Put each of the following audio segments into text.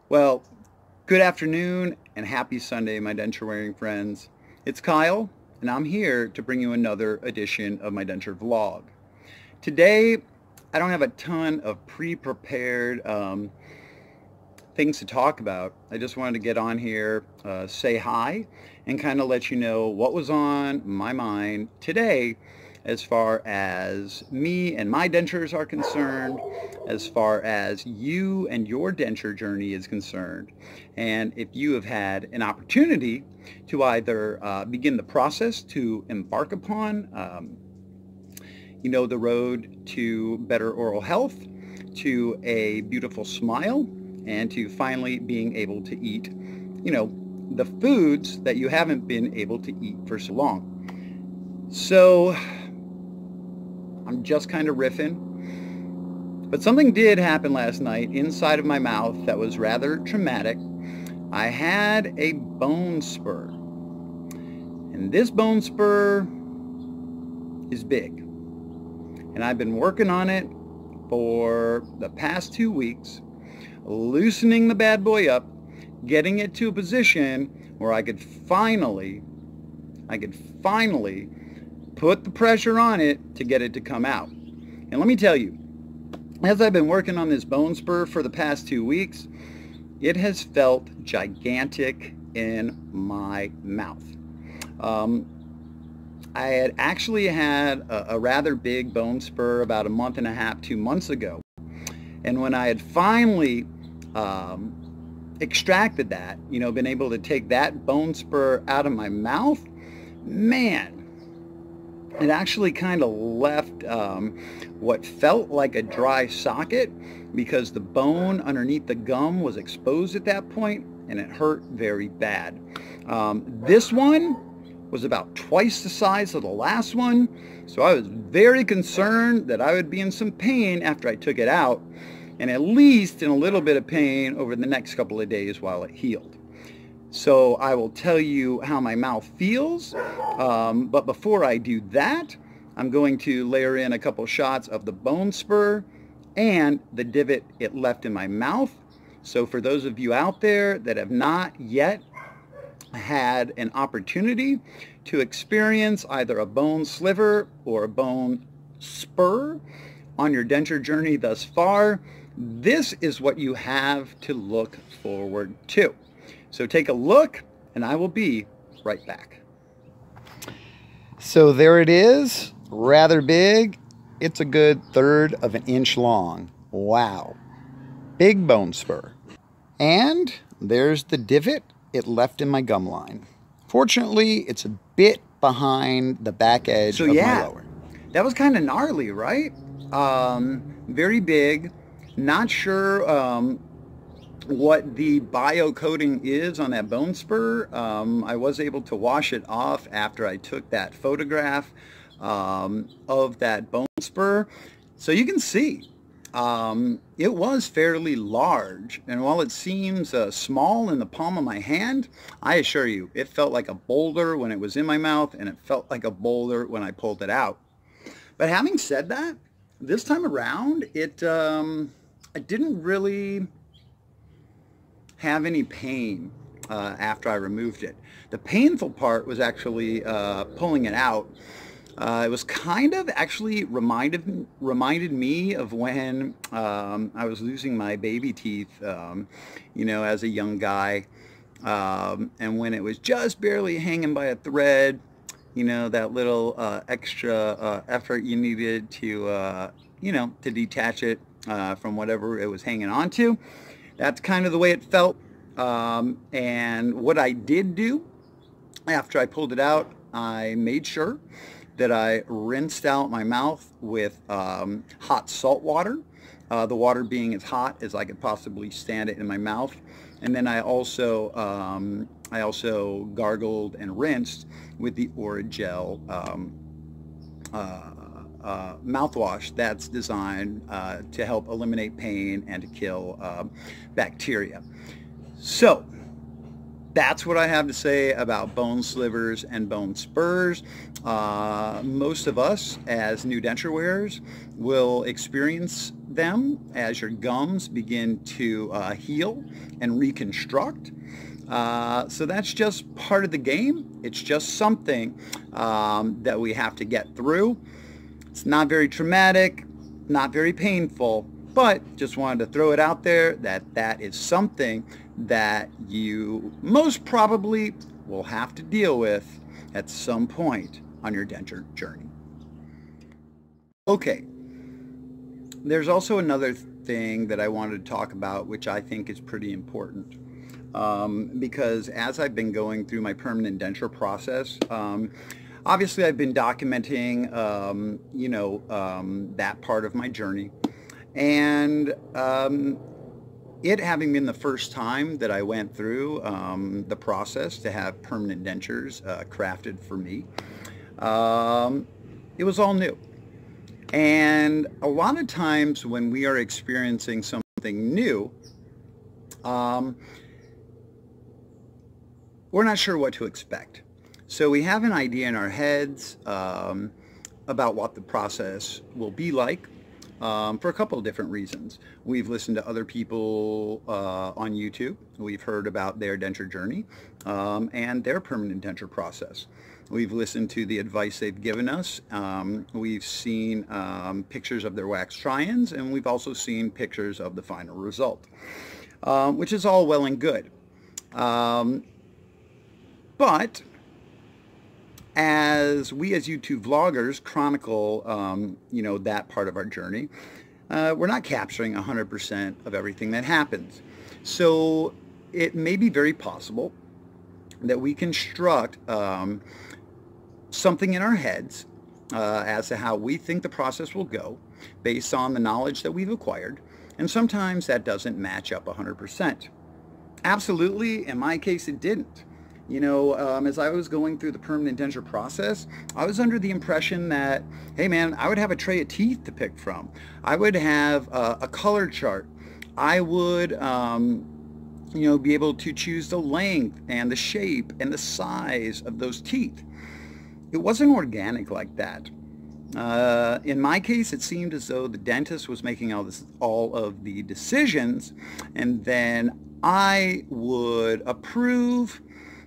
Well, good afternoon and happy Sunday, my denture wearing friends. It's Kyle, and I'm here to bring you another edition of my denture vlog. Today, I don't have a ton of pre-prepared things to talk about. I just wanted to get on here, say hi, and kind of let you know what was on my mind today as far as me and my dentures are concerned, as far as you and your denture journey is concerned, and if you have had an opportunity to either begin the process to embark upon the road to better oral health, to a beautiful smile, and to finally being able to eat, the foods that you haven't been able to eat for so long. So I'm just kind of riffing. But something did happen last night inside of my mouth that was rather traumatic. I had a bone spur. And this bone spur is big. And I've been working on it for the past 2 weeks, loosening the bad boy up, getting it to a position where I could finally put the pressure on it to get it to come out. And let me tell you, as I've been working on this bone spur for the past 2 weeks, it has felt gigantic in my mouth. I had actually had a rather big bone spur about 1.5 months, 2 months ago. And when I had finally extracted that, been able to take that bone spur out of my mouth, man, it actually kind of left what felt like a dry socket because the bone underneath the gum was exposed at that point, and it hurt very bad. This one was about twice the size of the last one, so I was very concerned that I would be in some pain after I took it out, and at least in a little bit of pain over the next couple of days while it healed. So I will tell you how my mouth feels, but before I do that, I'm going to layer in a couple shots of the bone spur and the divot it left in my mouth. So for those of you out there that have not yet had an opportunity to experience either a bone sliver or a bone spur on your denture journey thus far, this is what you have to look forward to. So take a look, and I will be right back. So there it is, rather big. It's a good 1/3 of an inch long. Wow. Big bone spur. And there's the divot it left in my gum line. Fortunately, it's a bit behind the back edge of my lower. That was kind of gnarly, right? Very big. Not sure what the bio coating is on that bone spur. I was able to wash it off after I took that photograph of that bone spur. So you can see it was fairly large, and while it seems small in the palm of my hand, I assure you it felt like a boulder when it was in my mouth, and it felt like a boulder when I pulled it out. But having said that, this time around I didn't really have any pain after I removed it. The painful part was actually pulling it out. It was kind of actually reminded me of when I was losing my baby teeth, as a young guy, and when it was just barely hanging by a thread, that little extra effort you needed to, to detach it from whatever it was hanging on to. That's kind of the way it felt. And what I did do after I pulled it out, I made sure that I rinsed out my mouth with hot salt water, the water being as hot as I could possibly stand it in my mouth. And then I also gargled and rinsed with the Oragel mouthwash that's designed to help eliminate pain and to kill bacteria. So That's what I have to say about bone slivers and bone spurs. Most of us as new denture wearers will experience them as your gums begin to heal and reconstruct. So that's just part of the game. It's just something that we have to get through. It's not very traumatic, not very painful, but just wanted to throw it out there that that is something that you most probably will have to deal with at some point on your denture journey. Okay, there's also another thing that I wanted to talk about, which I think is pretty important. Because as I've been going through my permanent denture process, obviously I've been documenting, that part of my journey. And it having been the first time that I went through the process to have permanent dentures crafted for me, it was all new. And a lot of times when we are experiencing something new, we're not sure what to expect. So we have an idea in our heads about what the process will be like for a couple of different reasons. We've listened to other people on YouTube. We've heard about their denture journey and their permanent denture process. We've listened to the advice they've given us. We've seen pictures of their wax try-ins, and we've also seen pictures of the final result, which is all well and good. But as we as YouTube vloggers chronicle, that part of our journey, we're not capturing 100% of everything that happens. So it may be very possible that we construct something in our heads as to how we think the process will go based on the knowledge that we've acquired, and sometimes that doesn't match up 100%. Absolutely, in my case, it didn't. As I was going through the permanent denture process, I was under the impression that, hey man, I would have a tray of teeth to pick from. I would have a color chart. I would, be able to choose the length and the shape and the size of those teeth. It wasn't organic like that. In my case, it seemed as though the dentist was making all of the decisions, and then I would approve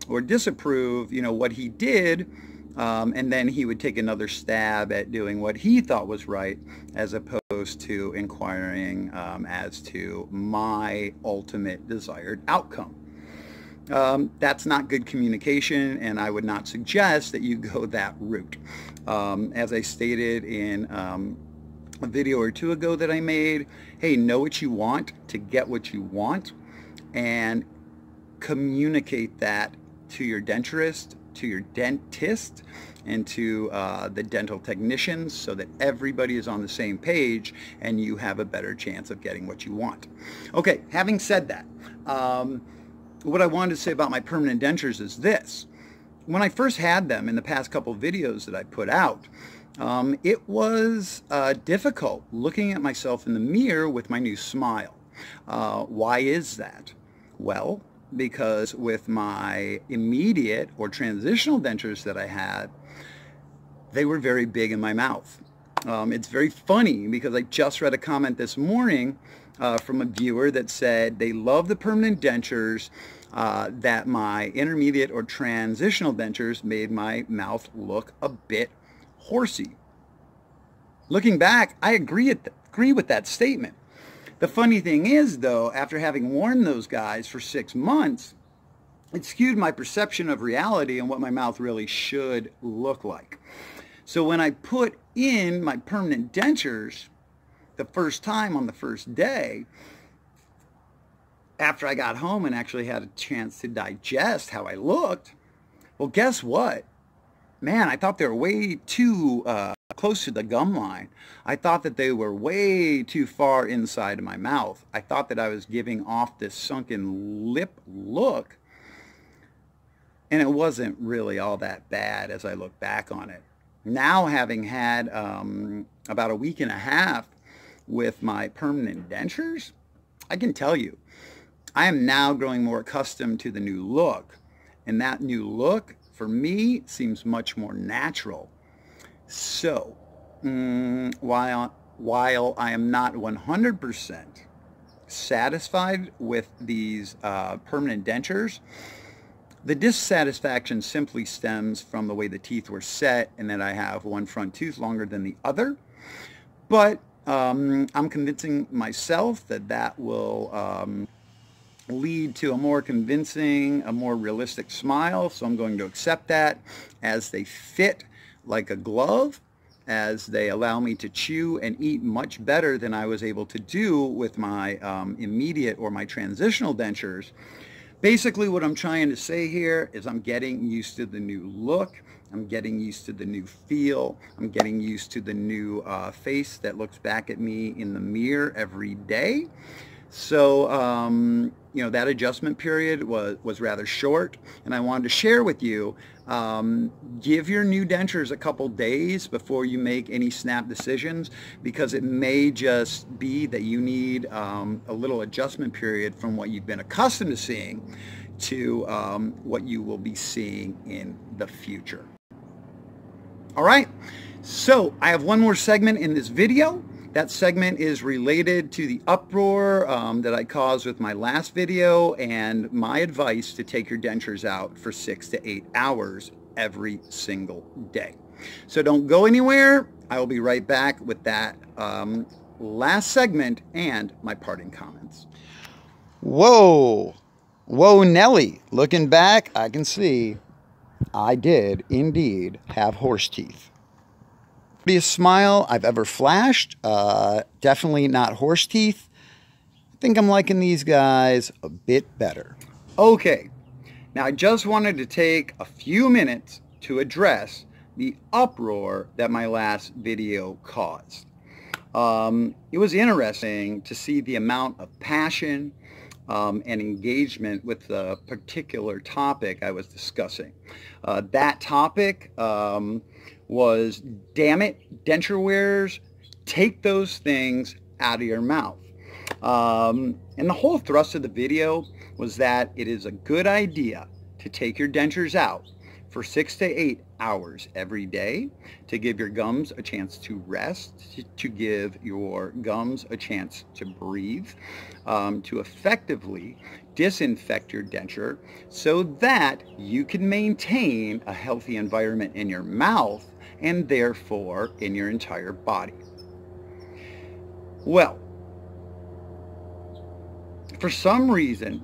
or disapprove, what he did, and then he would take another stab at doing what he thought was right, as opposed to inquiring as to my ultimate desired outcome. That's not good communication, and I would not suggest that you go that route. As I stated in a video or two ago that I made, hey, know what you want to get what you want, and communicate that to your denturist, to your dentist, and to the dental technicians, so that everybody is on the same page and you have a better chance of getting what you want. Okay, having said that, what I wanted to say about my permanent dentures is this. When I first had them in the past couple of videos that I put out, it was difficult looking at myself in the mirror with my new smile. Why is that? Well, because with my immediate or transitional dentures that I had, they were very big in my mouth. It's very funny because I just read a comment this morning from a viewer that said they love the permanent dentures, that my intermediate or transitional dentures made my mouth look a bit horsey. Looking back, I agree with that statement. The funny thing is, though, after having worn those guys for 6 months, it skewed my perception of reality and what my mouth really should look like. So when I put in my permanent dentures the first time on the first day, after I got home and actually had a chance to digest how I looked, well, guess what? Man, I thought they were way too close to the gum line. I thought that they were way too far inside of my mouth. I thought that I was giving off this sunken lip look, and it wasn't really all that bad as I look back on it. Now, having had about a week and a half with my permanent dentures, I can tell you, I am now growing more accustomed to the new look. And that new look, for me, seems much more natural. So, while I am not 100% satisfied with these permanent dentures, the dissatisfaction simply stems from the way the teeth were set and that I have one front tooth longer than the other. But I'm convincing myself that that will lead to a more convincing, a more realistic smile. So I'm going to accept that as they fit like a glove, as they allow me to chew and eat much better than I was able to do with my immediate or my transitional dentures. Basically, what I'm trying to say here is I'm getting used to the new look. I'm getting used to the new feel. I'm getting used to the new face that looks back at me in the mirror every day. So, you know, that adjustment period was rather short, and I wanted to share with you, give your new dentures a couple days before you make any snap decisions, because it may just be that you need a little adjustment period from what you've been accustomed to seeing to what you will be seeing in the future. All right, so I have one more segment in this video. That segment is related to the uproar that I caused with my last video and my advice to take your dentures out for 6 to 8 hours every single day. So don't go anywhere. I will be right back with that last segment and my parting comments. Whoa, whoa, Nelly. Looking back, I can see I did indeed have horse teeth. Prettiest smile I've ever flashed. Definitely not horse teeth. I think I'm liking these guys a bit better. Okay, now I just wanted to take a few minutes to address the uproar that my last video caused. It was interesting to see the amount of passion and engagement with the particular topic I was discussing. That topic was, damn it, denture wearers, take those things out of your mouth. And the whole thrust of the video was that it is a good idea to take your dentures out for 6 to 8 hours every day, to give your gums a chance to rest, to give your gums a chance to breathe, to effectively disinfect your denture so that you can maintain a healthy environment in your mouth and therefore in your entire body. Well, for some reason,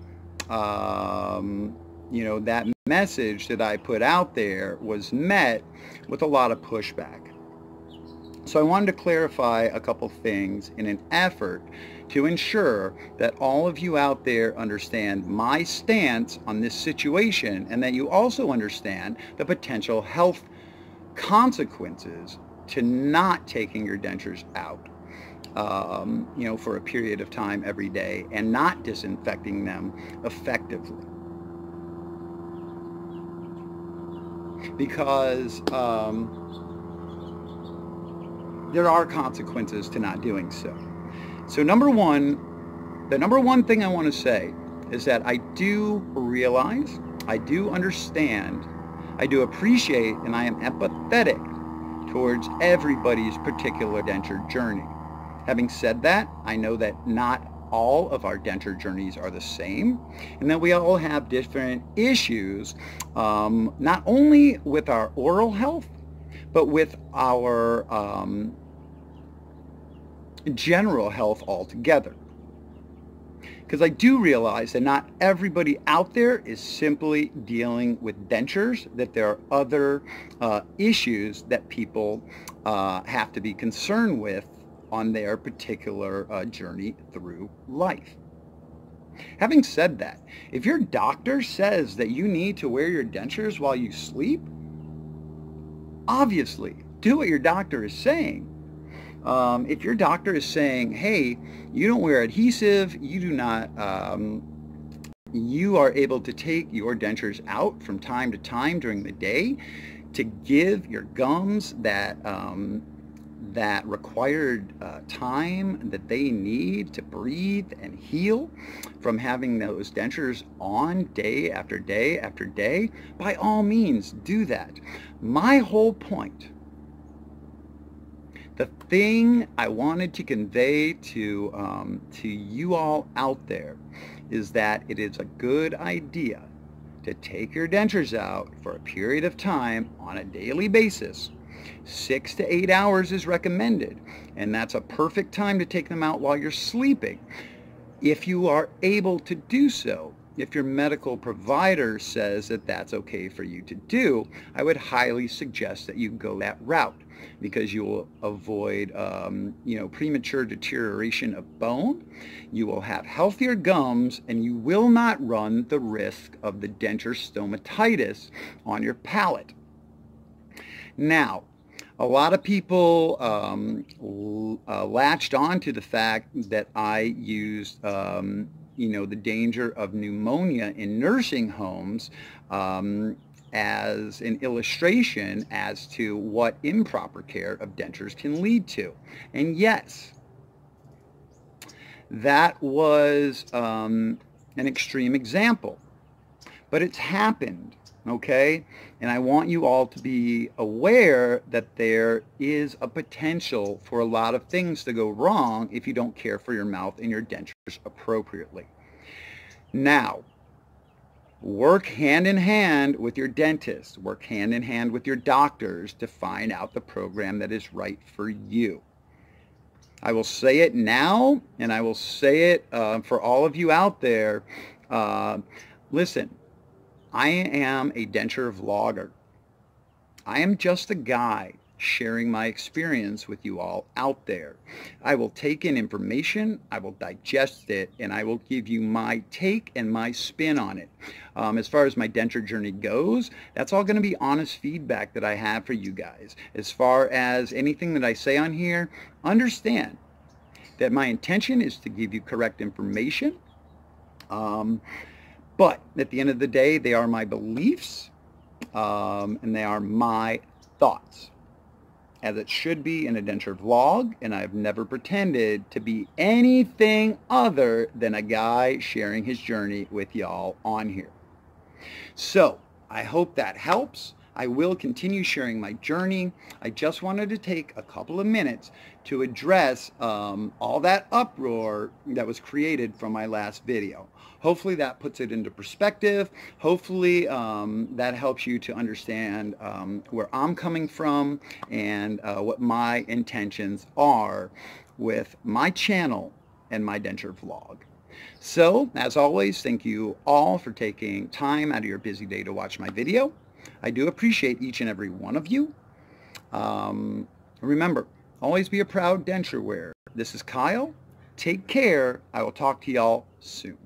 you know, that message that I put out there was met with a lot of pushback. So I wanted to clarify a couple things in an effort to ensure that all of you out there understand my stance on this situation, and that you also understand the potential health consequences to not taking your dentures out, you know, for a period of time every day and not disinfecting them effectively. Because there are consequences to not doing so. So the number one thing I want to say is that I do realize, I do understand, I do appreciate, and I am empathetic towards everybody's particular denture journey. Having said that, I know that not all of our denture journeys are the same, and that we all have different issues, not only with our oral health, but with our general health altogether. Because I do realize that not everybody out there is simply dealing with dentures, that there are other issues that people have to be concerned with on their particular journey through life. Having said that, if your doctor says that you need to wear your dentures while you sleep, obviously do what your doctor is saying. If your doctor is saying, hey, you don't wear adhesive, you do not, you are able to take your dentures out from time to time during the day to give your gums that that required time that they need to breathe and heal from having those dentures on day after day after day, by all means do that. My whole point, the thing I wanted to convey to you all out there, is that it is a good idea to take your dentures out for a period of time on a daily basis. 6 to 8 hours is recommended, and that's a perfect time to take them out while you're sleeping. If you are able to do so, if your medical provider says that that's okay for you to do, I would highly suggest that you go that route, because you will avoid premature deterioration of bone, you will have healthier gums, and you will not run the risk of the denture stomatitis on your palate. Now, a lot of people latched on to the fact that I used the danger of pneumonia in nursing homes as an illustration as to what improper care of dentures can lead to. And yes, that was an extreme example, but it's happened, okay? And I want you all to be aware that there is a potential for a lot of things to go wrong if you don't care for your mouth and your dentures appropriately. Now, work hand in hand with your dentist, work hand in hand with your doctors to find out the program that is right for you. I will say it now, and I will say it for all of you out there. Listen, I am a denture vlogger. I am just a guy sharing my experience with you all out there. I will take in information, I will digest it, and I will give you my take and my spin on it. As far as my denture journey goes, that's all going to be honest feedback that I have for you guys. As far as anything that I say on here, understand that my intention is to give you correct information. But at the end of the day, they are my beliefs, and they are my thoughts, as it should be in a denture vlog, and I've never pretended to be anything other than a guy sharing his journey with y'all on here. So, I hope that helps. I will continue sharing my journey. I just wanted to take a couple of minutes to address all that uproar that was created from my last video. Hopefully that puts it into perspective. Hopefully that helps you to understand where I'm coming from and what my intentions are with my channel and my denture vlog. So, as always, thank you all for taking time out of your busy day to watch my video. I do appreciate each and every one of you. Remember, always be a proud denture wearer. This is Kyle. Take care. I will talk to y'all soon.